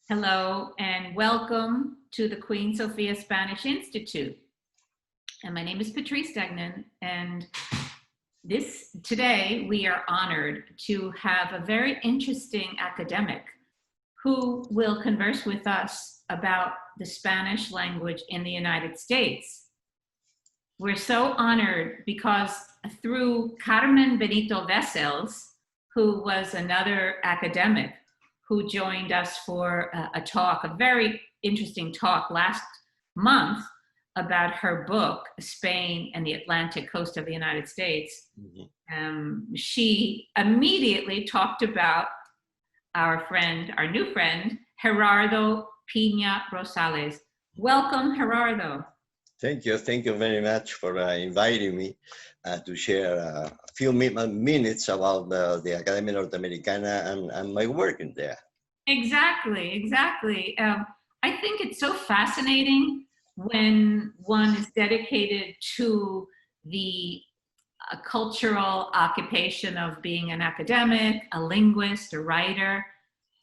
Hello and welcome to the Queen Sofia Spanish Institute. And my name is Patrice Degnan, and today we are honored to have a very interesting academic who will converse with us about the Spanish language in the United States. We're so honored because through Carmen Benito Vessels, who was another academic who joined us for a very interesting talk last month about her book, Spain and the Atlantic Coast of the United States. Mm-hmm. She immediately talked about our new friend, Gerardo Piña-Rosales. Welcome, Gerardo. Thank you very much for inviting me to share a few minutes about the Academia Norteamericana and my work in there. Exactly. I think it's so fascinating when one is dedicated to the cultural occupation of being an academic, a linguist, a writer,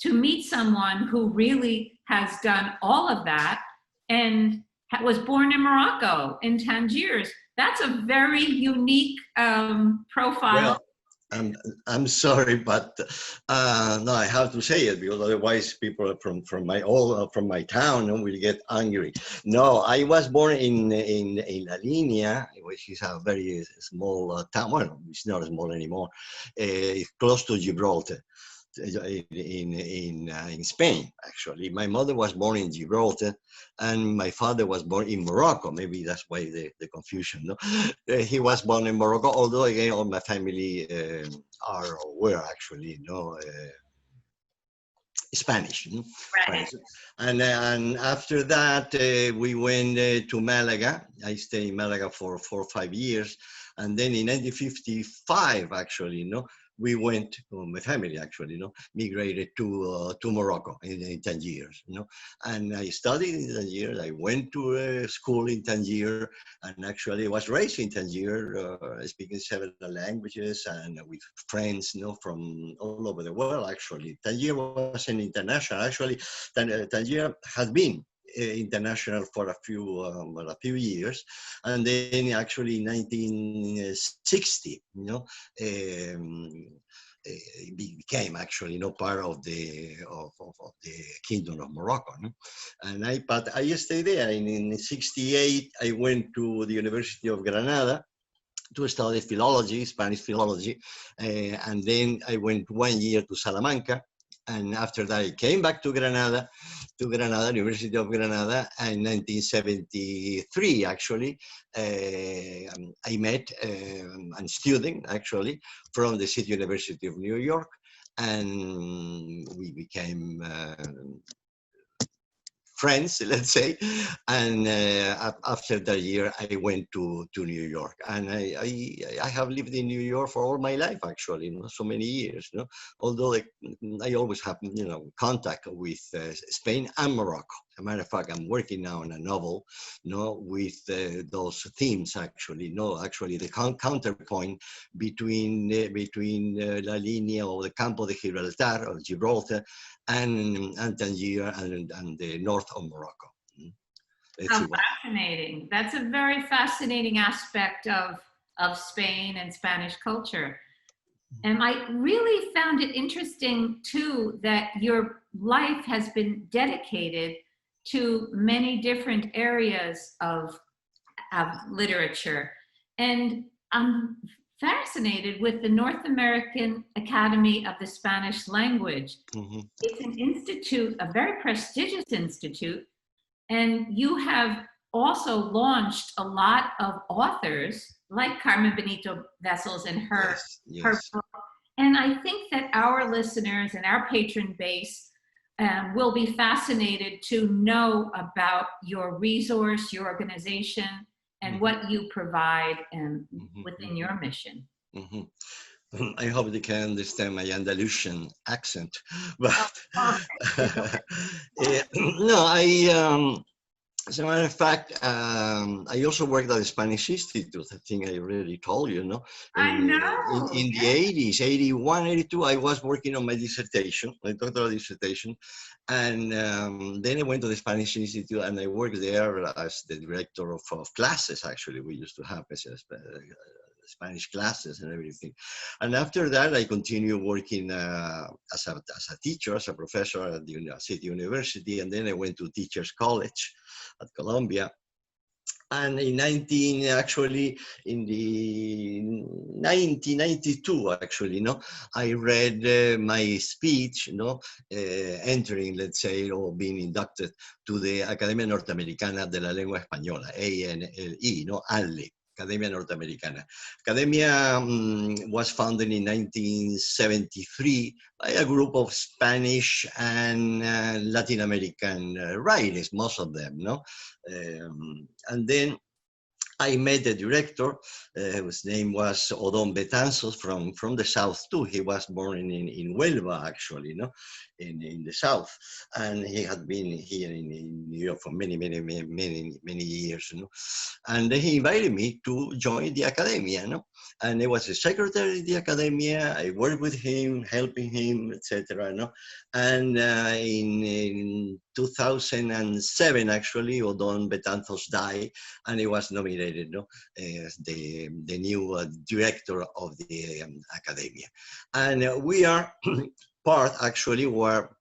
to meet someone who really has done all of that and was born in Morocco, in Tangiers. That's a very unique profile. Well, I'm sorry, but no, I have to say it because otherwise people from my town will get angry. No, I was born in La Línea, which is a very small town. Well, it's not small anymore. Close to Gibraltar. In Spain, actually. My mother was born in Gibraltar and my father was born in Morocco. Maybe that's why the confusion, no? He was born in Morocco, although again all my family were actually Spanish. No? Right. And after that, we went to Malaga. I stayed in Malaga for 4 or 5 years. And then in 1955, actually, we went, my family actually, migrated to Morocco in Tangiers, and I studied in Tangiers. I went to school in Tangiers, and actually I was raised in Tangiers, speaking several languages and with friends, from all over the world. Actually, Tangiers was an international. Actually, Tangiers has been international for a few years, and then actually in 1960 it became actually part of the Kingdom of Morocco, but I stayed there. In 68 I went to the University of Granada to study philology, Spanish philology, and then I went 1 year to Salamanca. And after that, I came back to Granada, University of Granada, and in 1973, actually, I met a student, actually, from the City University of New York, and we became friends, let's say, and after that year I went to New York, and I have lived in New York for all my life, actually, so many years, although I always have contact with Spain and Morocco. As a matter of fact, I'm working now on a novel with those themes, actually. Actually the counterpoint between La Línea or the Campo de Gibraltar or Gibraltar and Tangier and the north of Morocco. How fascinating. That's a very fascinating aspect of Spain and Spanish culture. And I really found it interesting too that your life has been dedicated to many different areas of literature. And I'm fascinated with the North American Academy of the Spanish Language. Mm-hmm. It's an institute, a very prestigious institute, and you have also launched a lot of authors like Carmen Benito Vessels and her book. And I think that our listeners and our patron base will be fascinated to know about your resource, your organization, and what you provide within your mission. Mm-hmm. I hope they can understand my Andalusian accent. But no, As a matter of fact, I also worked at the Spanish Institute. I think I already told you, no? I In know. the 80s, 81, 82, I was working on my dissertation, my doctoral dissertation. And then I went to the Spanish Institute and I worked there as the director of classes, actually. We used to have Spanish classes and everything. And after that, I continued working as a teacher, as a professor at the City University. And then I went to Teachers College at Columbia. And actually, in the 1992, actually, no, I read my speech, no, entering, let's say, or being inducted to the Academia Norteamericana de la Lengua Española, ANLE, no, ANLE. Academia Norteamericana. Academia was founded in 1973 by a group of Spanish and Latin American writers, most of them, no? And then I met the director, whose name was Odon Betanzos from the south too. He was born in Huelva, actually, no, in the south, and he had been here in New York for many years, you know. And then he invited me to join the academia, no, and I was the secretary of the academia. I worked with him, helping him, etc. No, and in 2007, actually, Odon Betanzos died, and he was nominated, no, as the new director of the academia. And we are part, actually, where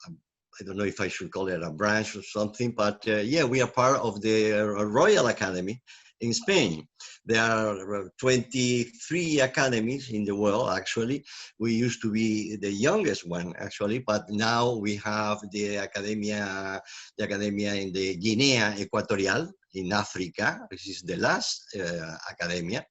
I don't know if I should call it a branch or something, but yeah, we are part of the Royal Academy in Spain. There are 23 academies in the world, actually. We used to be the youngest one, actually, but now we have the Academia in the Guinea Equatorial in Africa. This is the last academia.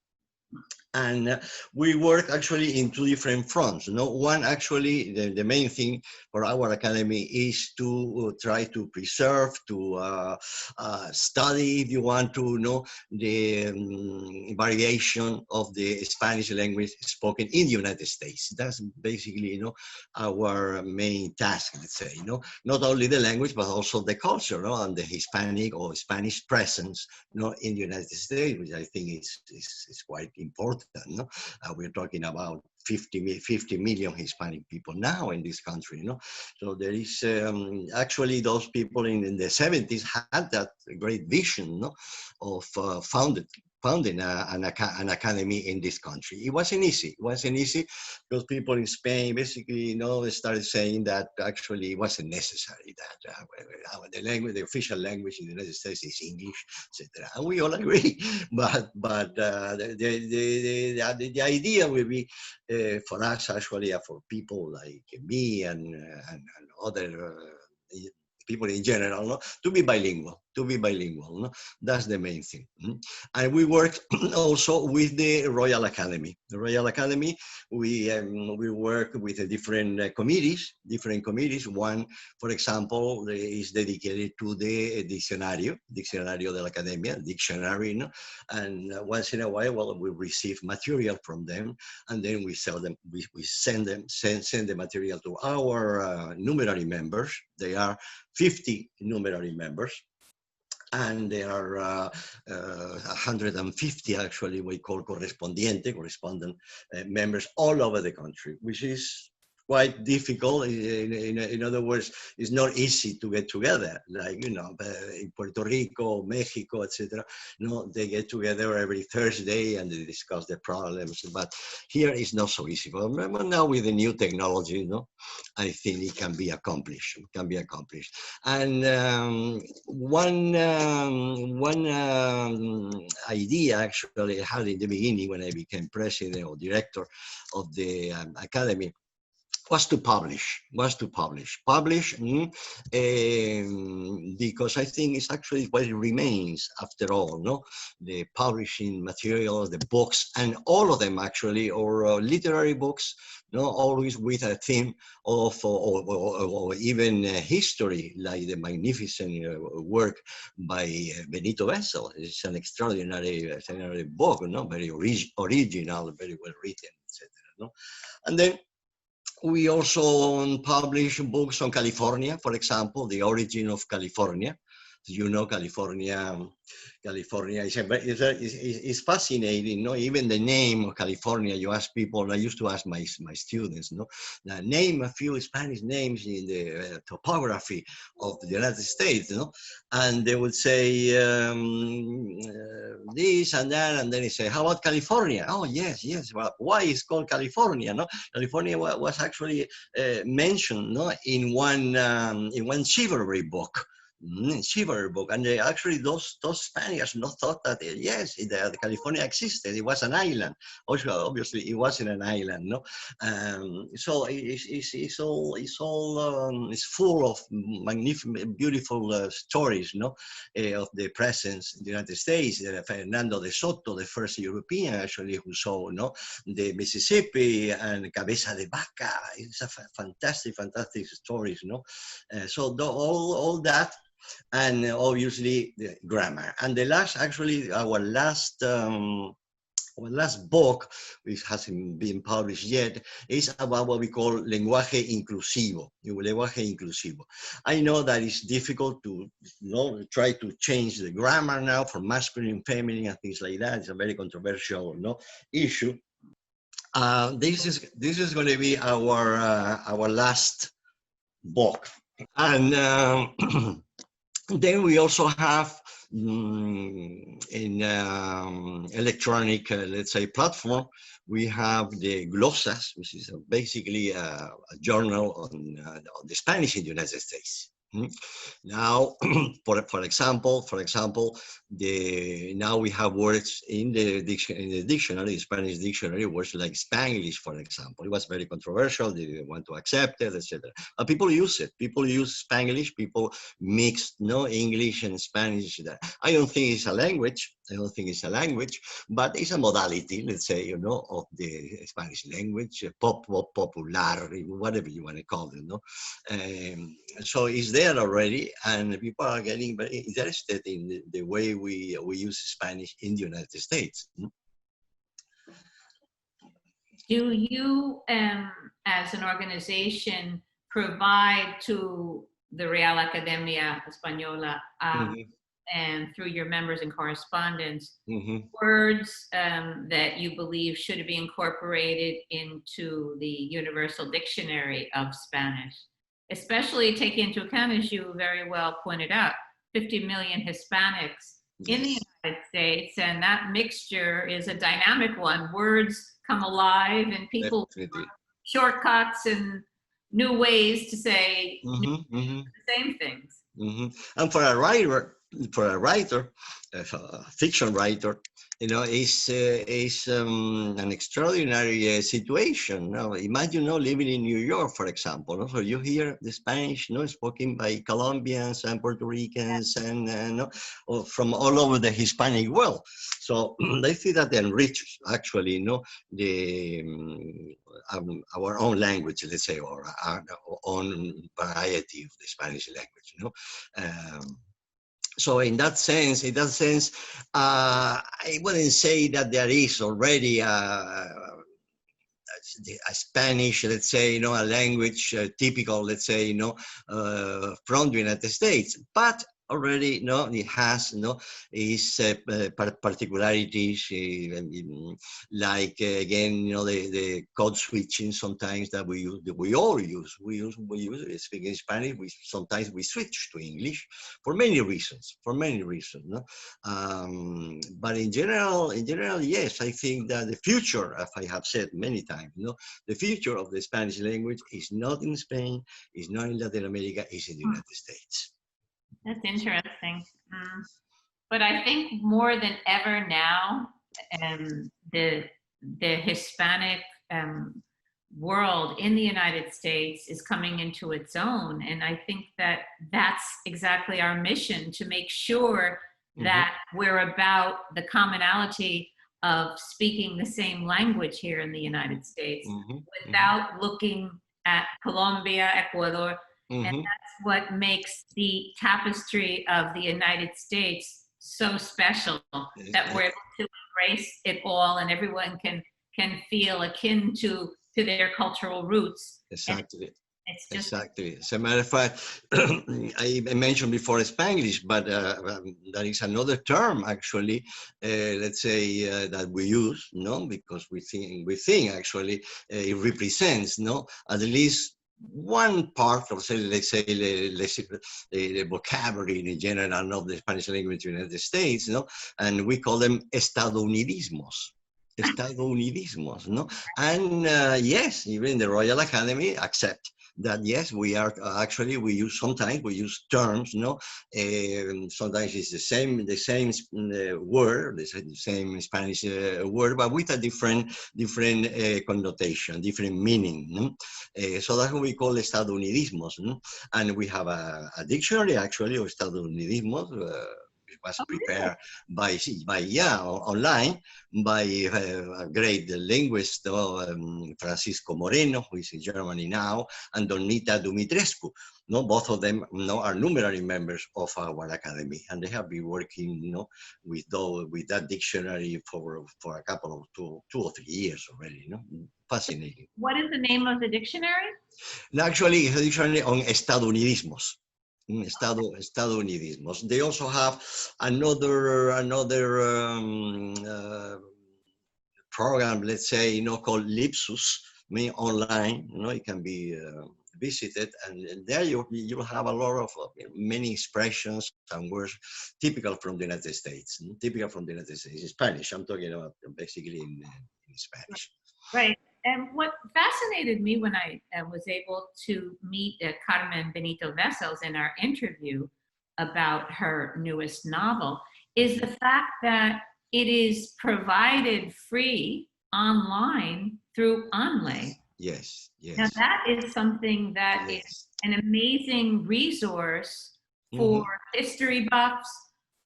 And we work actually in two different fronts. No, one, actually, the main thing for our academy is to try to preserve, to study, if you want to know, the variation of the Spanish language spoken in the United States. That's basically, you know, our main task, let's say, you know, not only the language, but also the culture, no, and the Hispanic or Spanish presence, you know, in the United States, which I think is quite important. No? We're talking about 50 million Hispanic people now in this country. No? So there is actually those people in the 70s had that great vision, no, of founding an academy in this country. It wasn't easy. It wasn't easy because people in Spain basically, you know, started saying that actually it wasn't necessary, that the language, the official language in the United States is English, etc. And we all agree. But the idea will be for us, actually, for people like me and other people in general, no, to be bilingual. No? That's the main thing. And we work also with the Royal Academy. The Royal Academy, we work with different committees. One, for example, is dedicated to the Diccionario de la Academia, dictionary, no? And once in a while, well, we receive material from them, and then we sell them. We send the material to our numerary members. They are 50 numerary members. And there are 150, actually, we call correspondent members all over the country, which is quite difficult. In other words, it's not easy to get together. Like, you know, in Puerto Rico, Mexico, etc. You know, they get together every Thursday and they discuss the problems. But here it's not so easy. But now with the new technology, you know, I think it can be accomplished. And one idea, actually, I had in the beginning when I became president or director of the academy was to publish, because I think it's actually what it remains after all, no? The publishing materials, the books, and all of them actually, or literary books, no, always with a theme of, or even history, like the magnificent work by Benito Vessel. It's an extraordinary book, no? Very original, very well written, etc. No? And then we also publish books on California, for example, the origin of California. You know, California is fascinating. No, even the name of California. You ask people. I used to ask my students. No, now, name a few Spanish names in the topography of the United States. No, and they would say this and that, and then they say, "How about California?" Oh, yes, yes. Well, why is called California? No, California was actually mentioned, no, in one chivalry book. Chivalry book, and they actually those Spaniards not thought that yes, California existed. It was an island. Also, obviously, it wasn't an island. No, so it's full of magnificent, beautiful stories. No, of the presence in the United States. Fernando de Soto, the first European actually who saw the Mississippi, and Cabeza de Vaca. It's a fantastic stories. So all that. And obviously the grammar. And the last, actually, our last book, which hasn't been published yet, is about what we call lenguaje inclusivo. I know that it's difficult to try to change the grammar now for masculine, feminine, and things like that. It's a very controversial issue. This is going to be our last book, and then we also have in electronic, let's say, platform, we have the Glosas, which is basically a journal on the Spanish in the United States. Now, for example, now we have words in the dictionary, the Spanish dictionary, words like Spanglish, for example. It was very controversial. They didn't want to accept it, etc. But people use it. People use Spanglish. People mix English and Spanish. I don't think it's a language. But it's a modality, let's say, of the Spanish language, popular, whatever you want to call it. So it's there already, and people are getting very interested in the way we use Spanish in the United States. Do you, as an organization, provide to the Real Academia Española and through your members and correspondents words that you believe should be incorporated into the Universal Dictionary of Spanish? Especially taking into account, as you very well pointed out, 50 million Hispanics in the United States, and that mixture is a dynamic one. Words come alive, and people shortcuts and new ways to say the same things. And for a writer, a fiction writer, is an extraordinary situation. Now, imagine living in New York, for example. So you hear the Spanish spoken by Colombians and Puerto Ricans and from all over the Hispanic world. So I think that enriches actually our own language, let's say, or our own variety of the Spanish language. So in that sense, I wouldn't say that there is already a Spanish, let's say, a language typical, let's say, from the United States, but already, it has, its particularities, like again, the code switching sometimes that we use, we speaking Spanish. Sometimes we switch to English for many reasons. But in general, yes, I think that the future, as I have said many times, the future of the Spanish language is not in Spain, is not in Latin America, is in the United States. That's interesting. But I think more than ever now, the Hispanic world in the United States is coming into its own. And I think that that's exactly our mission, to make sure that we're about the commonality of speaking the same language here in the United States without looking at Colombia, Ecuador. And that's what makes the tapestry of the United States so special, that we're able to embrace it all, and everyone can feel akin to their cultural roots. Exactly. It's just Exactly. As a matter of fact, I mentioned before Spanglish, but there is another term actually, let's say that we use, no, because we think actually it represents, no, at least one part of, say, let's say, the vocabulary in general of the Spanish language in the United States, no, and we call them estadounidismos. Estadounidismos, no, and yes, even the Royal Academy accept that yes, we are actually we use sometimes we use terms, no. Sometimes it's the same word, the same Spanish word, but with a different connotation, different meaning. No? So that's what we call estadounidismos, no? And we have a dictionary actually of estadounidismos. It was prepared by online by a great linguist, Francisco Moreno, who is in Germany now, and Donita Dumitrescu. No, both of them, are numerary members of our academy, and they have been working, with that dictionary for a couple of two or 3 years already. Fascinating. What is the name of the dictionary? Actually, it's a dictionary on estadounidismos. Estadounidismos. They also have another program, let's say, called Lipsus, online. It can be visited, and there you'll have a lot of many expressions and words typical from the United States. Typical from the United States. In Spanish, I'm talking about basically in Spanish. Right. And what fascinated me when I was able to meet Carmen Benito Vessels in our interview about her newest novel is the fact that it is provided free online through ANLE. Yes, yes. Now that is something that is an amazing resource for history buffs,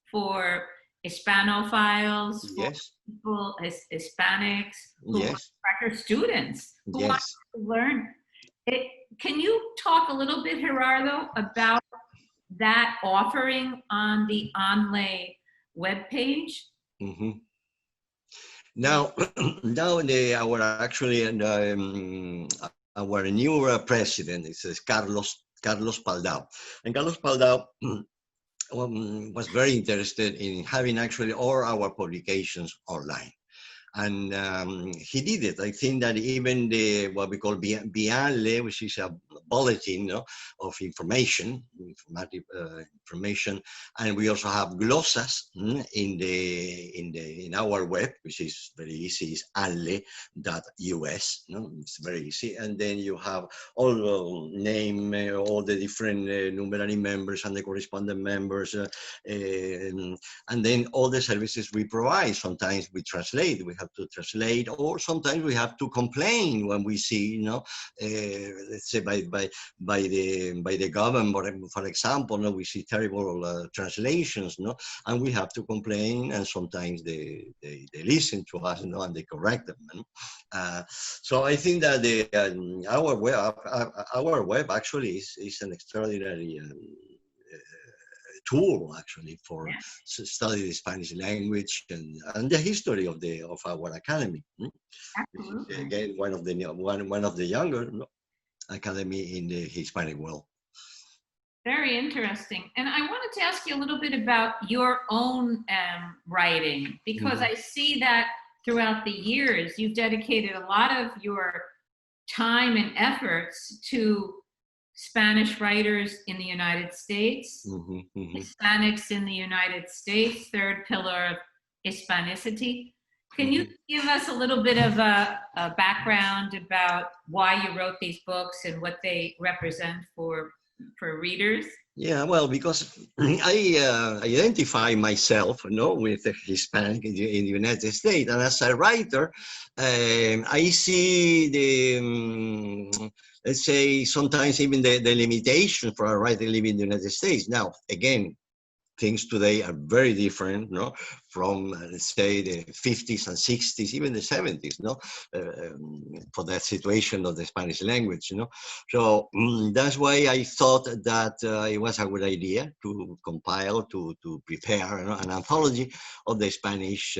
for Hispanophiles, for people, Hispanics, who are students who want to learn. Can you talk a little bit, Gerardo, about that offering on the ANLE webpage? Now, our new president is Carlos Paldao, and Carlos Paldao was very interested in having actually all our publications online. And he did it. I think that even what we call ANLE, which is a bulletin of information, and we also have glossas in our web, which is very easy. It's anle.us. It's very easy, and then you have all all the different numerary members and the correspondent members, and then all the services we provide. Sometimes we translate. We have to translate, or sometimes we have to complain when we see, let's say by the government, for example, we see terrible translations, and we have to complain, and sometimes they listen to us, and they correct them. So I think that our web actually is an extraordinary tool actually for study the Spanish language and the history of our academy. This is, again, one of the younger academy in the Hispanic world. Very interesting. And I wanted to ask you a little bit about your own writing, because I see that throughout the years you've dedicated a lot of your time and efforts to Spanish writers in the United States, Hispanics in the United States, third pillar of Hispanicity. Can you give us a little bit of a background about why you wrote these books and what they represent for readers? Yeah, well, because I identify myself, with the Hispanic in the United States, and as a writer, I see the let's say sometimes even the limitation for a writer living in the United States. Now, again, things today are very different, from, let's say, the 50s and 60s, even the 70s, no, for that situation of the Spanish language, you know. So that's why I thought that it was a good idea to compile, to prepare, you know, an anthology of the Spanish,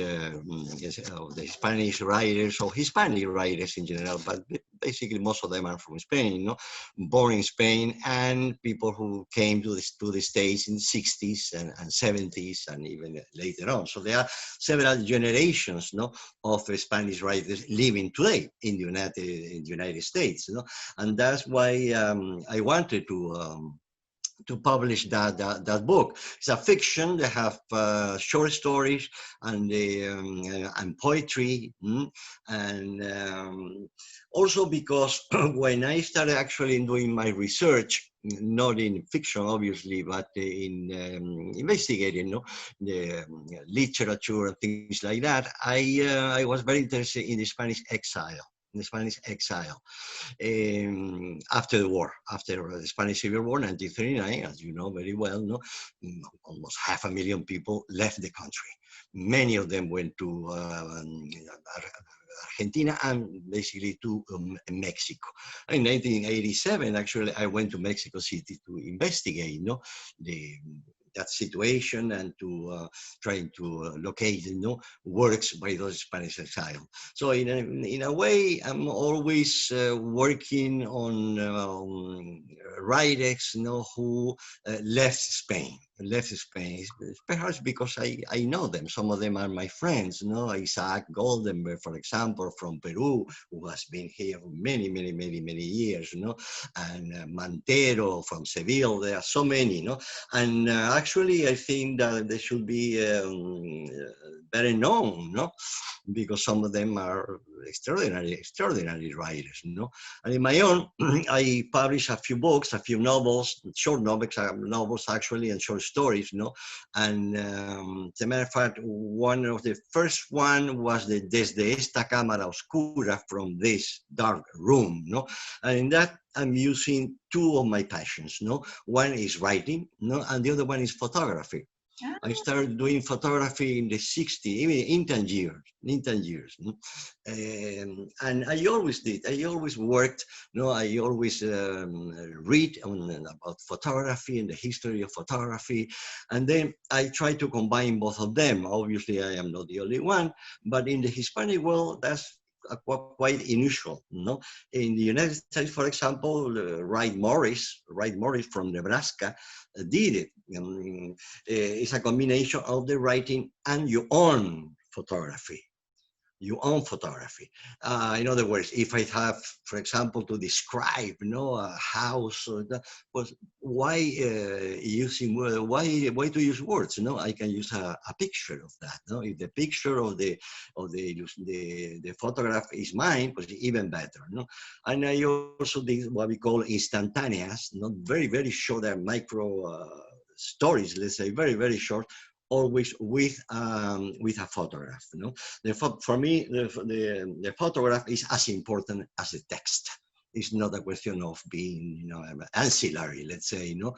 writers, or Hispanic writers in general, but basically most of them are from Spain, you know, born in Spain, and people who came to the States in the 60s and 70s and even later on. So there are several generations, no, of Spanish writers living today in the United States, you know, and that's why I wanted to publish that book. It's a fiction. They have short stories and poetry, and also because when I started actually doing my research, not in fiction obviously, but in investigating, you know, the literature and things like that, I was very interested in the Spanish exile. In the Spanish exile after the war, after the Spanish Civil War, 1939, as you know very well, no, almost 500,000 people left the country. Many of them went to Argentina and basically to Mexico. In 1987, actually, I went to Mexico City to investigate, you know, that situation and to trying to locate, you know, works by those Spanish exiles. So in a way, I'm always working on writers, you know, who left Spain. Perhaps because I know them. Some of them are my friends, you know, Isaac Goldenberg, for example, from Peru, who has been here for many years, you know, and Mantero from Seville. There are so many, you know, and actually I think that they should be better known, no, because some of them are extraordinary writers, you know. And in my own, I published a few books, a few novels, short novels actually, and short stories, you know. And as a matter of fact, one of the first one was the Desde esta cámara oscura, from this dark room, no. And in that, I'm using two of my passions, no. One is writing, no, and the other one is photography. I started doing photography in the 60s, even in 10 years. And I always did. I always worked, you know, I always read about photography and the history of photography. And then I try to combine both of them. Obviously, I am not the only one, but in the Hispanic world, that's quite unusual, no? In the United States, for example, Wright Morris from Nebraska did it. It's a combination of the writing and your own photography. In other words, if I have, for example, to describe, you know, a house, or that, well, why why to use words? You know, I can use a picture of that. No, if the picture of the photograph is mine, it's even better. No, and I also did what we call instantaneous, not very short, micro stories. Let's say very short. Always with a photograph, you know. For me, the photograph is as important as the text. It's not a question of being, you know, ancillary, let's say, you know,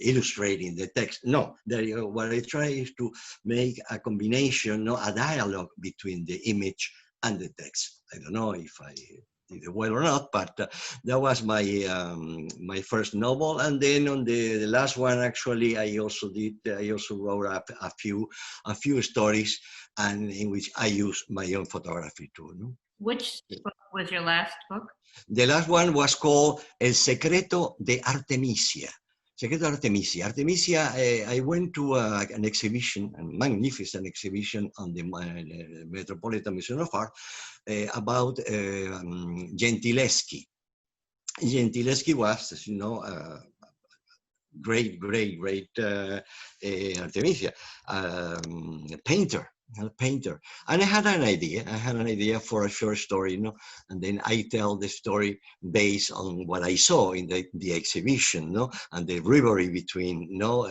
illustrating the text. No, what I try is to make a combination, you know, a dialogue between the image and the text. I don't know if I did it well or not, but that was my my first novel. And then on the last one, actually, I also wrote a few stories, and in which I use my own photography too. No? Which book was your last book? The last one was called El Secreto de Artemisia. Secreto de Artemisia. Artemisia, I went to an exhibition, a magnificent exhibition on the Metropolitan Museum of Art about Gentileschi. Gentileschi was, as you know, great Artemisia, painter. And I had an idea for a short story, you know, and then I tell the story based on what I saw in the exhibition, you know, and the rivalry between, you know,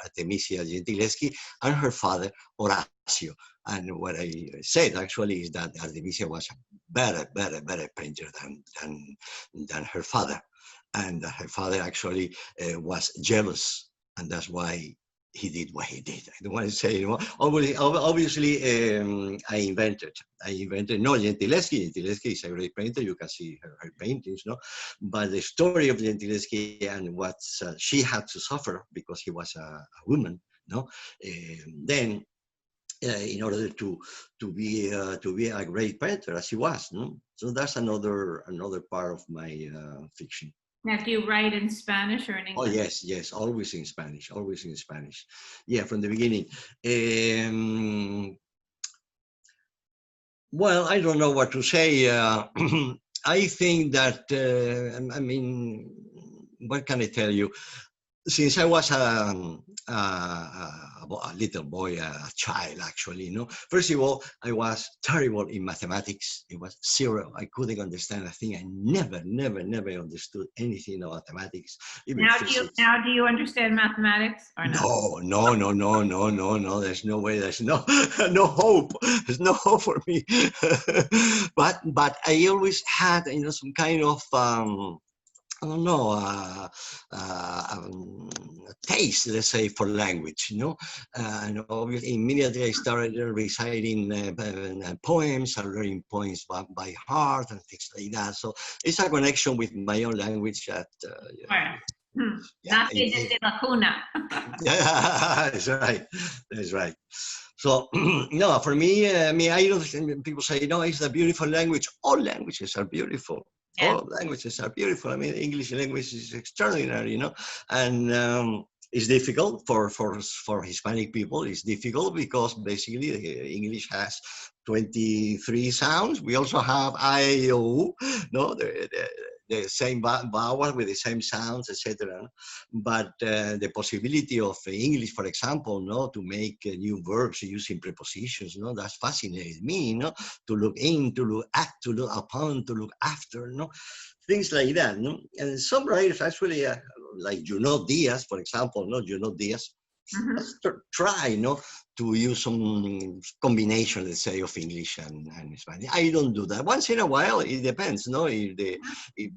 Artemisia Gentileschi and her father Horacio. And what I said actually is that Artemisia was a better painter than her father, and that her father actually was jealous, and that's why he did what he did. I don't want to say anymore. Obviously, I invented. No, Gentileschi is a great painter. You can see her paintings, no. But the story of Gentileschi and what she had to suffer because he was a woman, no. Then, in order to be a great painter as he was, no. So that's another part of my fiction. Now, do you write in Spanish or in English? Oh, yes, always in Spanish, always in Spanish. Yeah, from the beginning. Well, I don't know what to say. I think that, I mean, what can I tell you? Since I was a little boy, a child, actually, you know. First of all, I was terrible in mathematics. It was zero. I couldn't understand a thing. I never understood anything of mathematics. Even physics. Now, do you understand mathematics or not? No. There's no way. There's no hope. There's no hope for me. but I always had, you know, some kind of I don't know, taste, let's say, for language, you know. And obviously, immediately I started reciting poems and learning poems by heart and things like that. So it's a connection with my own language that. Yeah, de la cuna. Yeah, that's right. So no, for me, I mean, I don't. People say, no, it's a beautiful language. All languages are beautiful. Yeah. All languages are beautiful. I mean, English language is extraordinary, you know, and it's difficult for Hispanic people. It's difficult because basically English has 23 sounds. We also have I, O, no, the same vowel with the same sounds, etc. But the possibility of English, for example, no, to make new verbs using prepositions, no, that's fascinated me, no, to look in, to look at, to look upon, to look after, no, things like that, no. And some writers actually, like Diaz, for example, no, Diaz. Let's try, no, to use some combination, let's say, of English and Spanish. I don't do that. Once in a while, it depends, no, if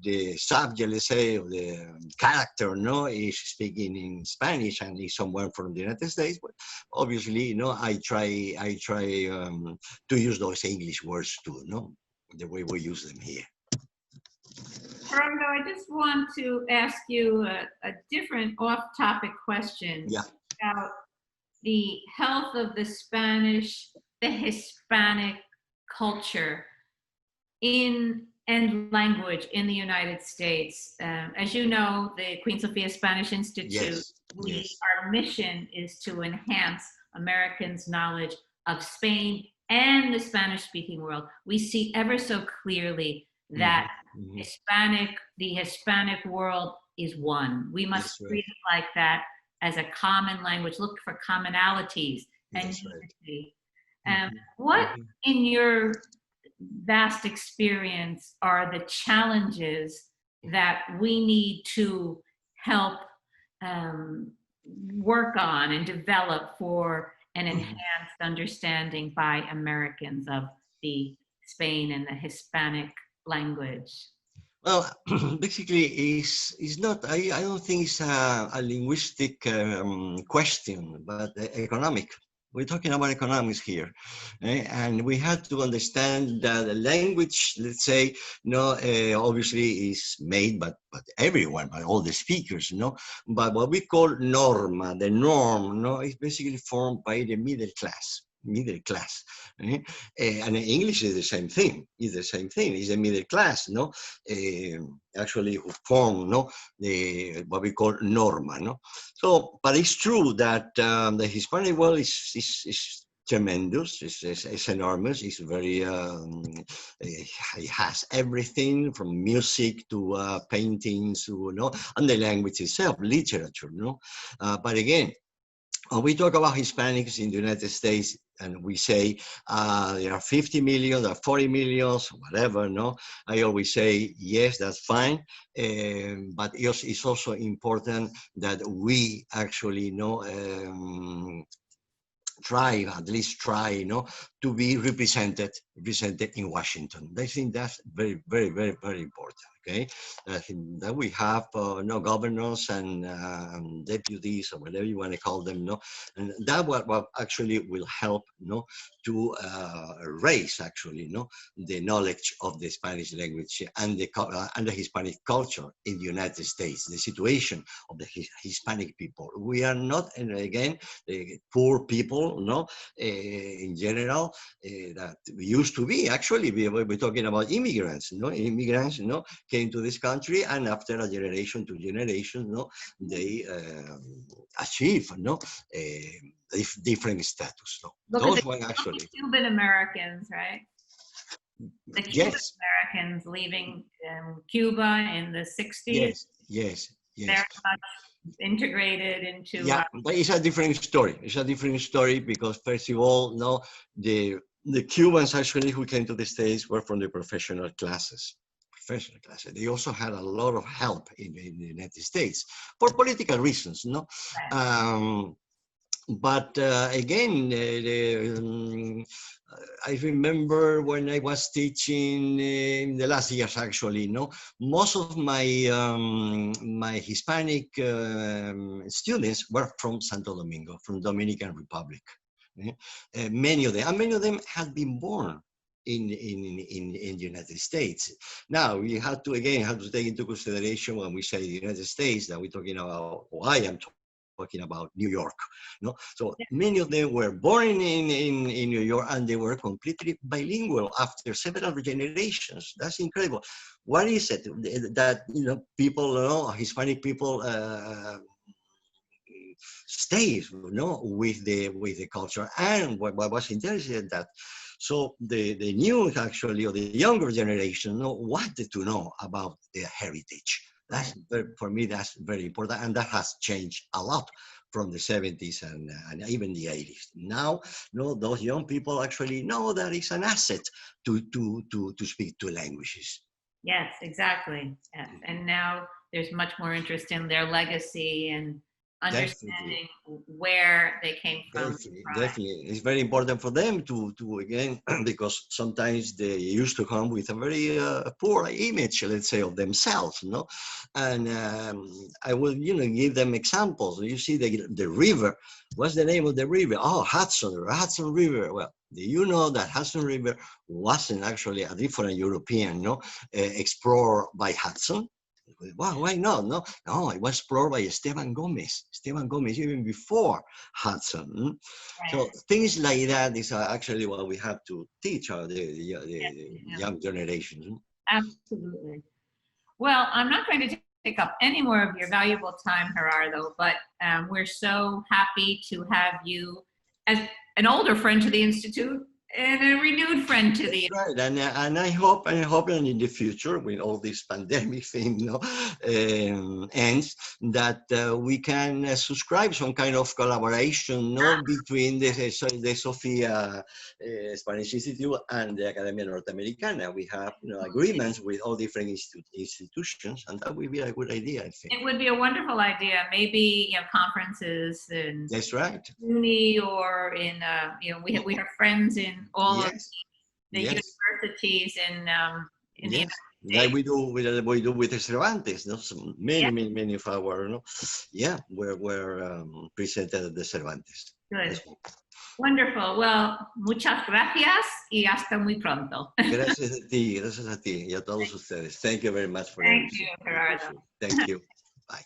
the subject, let's say, or the character, no, is speaking in Spanish and is someone from the United States, but obviously, you know, I try to use those English words too, no, the way we use them here. Gerardo, I just want to ask you a different off-topic question. Yeah. About the health of the Hispanic culture and language in the United States. As you know, the Queen Sofia Spanish Institute, our mission is to enhance Americans' knowledge of Spain and the Spanish-speaking world. We see ever so clearly that the Hispanic world is one. We must treat it like that, as a common language, look for commonalities and unity. What, in your vast experience, are the challenges that we need to help work on and develop for an enhanced understanding by Americans of the Spain and the Hispanic language? Well, basically, it's not. I don't think it's a linguistic question, but economic. We're talking about economics here, and we have to understand that the language, let's say, obviously is made by everyone, by all the speakers, but what we call norma, the norm, is basically formed by the middle class. And English is the same thing. It's the middle class, actually who form, what we call norma, So, but it's true that the Hispanic world is tremendous. It's enormous. It's very. It has everything from music to paintings to and the language itself, literature, But again, when we talk about Hispanics in the United States, and we say there are 50 million, there are 40 million, whatever, I always say, yes, that's fine. But it's also important that we actually, at least try, to be represented in Washington. I think that's very, very, very, very important. Okay, I think that we have no governors and deputies or whatever you want to call them, no, and that what actually will help, no, to raise actually, no, the knowledge of the Spanish language and the Hispanic culture in the United States, the situation of the Hispanic people. We are not, and again, poor people, no, in general, that we used to be. Actually, we're talking about immigrants, no, immigrants, no, came to this country, and after a generation, 2 generations, no, they achieve, no, different status. No, those were actually Cuban Americans, right? The Cuban yes. Americans leaving Cuba in the 60s. Yes. Very much integrated into. Yeah, but it's a different story. It's a different story because, first of all, no, the Cubans actually who came to the States were from the professional classes. They also had a lot of help in the United States for political reasons, no. But again, I remember when I was teaching in the last years, actually, no, most of my my Hispanic students were from Santo Domingo, from Dominican Republic. Many of them had been born in the United States. Now we have to take into consideration when we say the United States that we're talking about, or I am talking about New York, no? So many of them were born in New York, and they were completely bilingual after several generations. That's incredible. What is it that, you know, people, you know, Hispanic people stays, you know, with the culture? And what was interesting that, so the new actually, or the younger generation, wanted to know about their heritage. That's for me, that's very important, and that has changed a lot from the 70s and even the 80s. Now, those young people actually know that it's an asset to speak 2 languages. Yes, exactly. Yes. And now there's much more interest in their legacy and understanding where they came from. Definitely. It's very important for them to again, because sometimes they used to come with a very poor image, let's say, of themselves, no? And I will, give them examples. You see the river. What's the name of the river? Oh, Hudson River. Well, do you know that Hudson River wasn't actually a different European, explored by Hudson? Well, why not? No, it was explored by Esteban Gomez, even before Hudson. Right. So things like that is actually what we have to teach the young generation. Absolutely. Well, I'm not going to take up any more of your valuable time, Gerardo, but we're so happy to have you as an older friend to the Institute and a renewed friend to the. Right, and I hope that in the future, when all this pandemic thing ends, that we can subscribe some kind of collaboration, between the Sofia Spanish Institute and the Academia Norteamericana. We have agreements with all different institutions, and that would be a good idea, I think. It would be a wonderful idea. Maybe conferences in. That's right. Uni or in we have friends in all of the universities in the United States. Like we do with the Cervantes. So many of our were presented at the Cervantes. Good. Wonderful. Well, muchas gracias y hasta muy pronto. Gracias a ti y a todos ustedes. Thank you very much for Thank you, Gerardo. Thank you. Bye.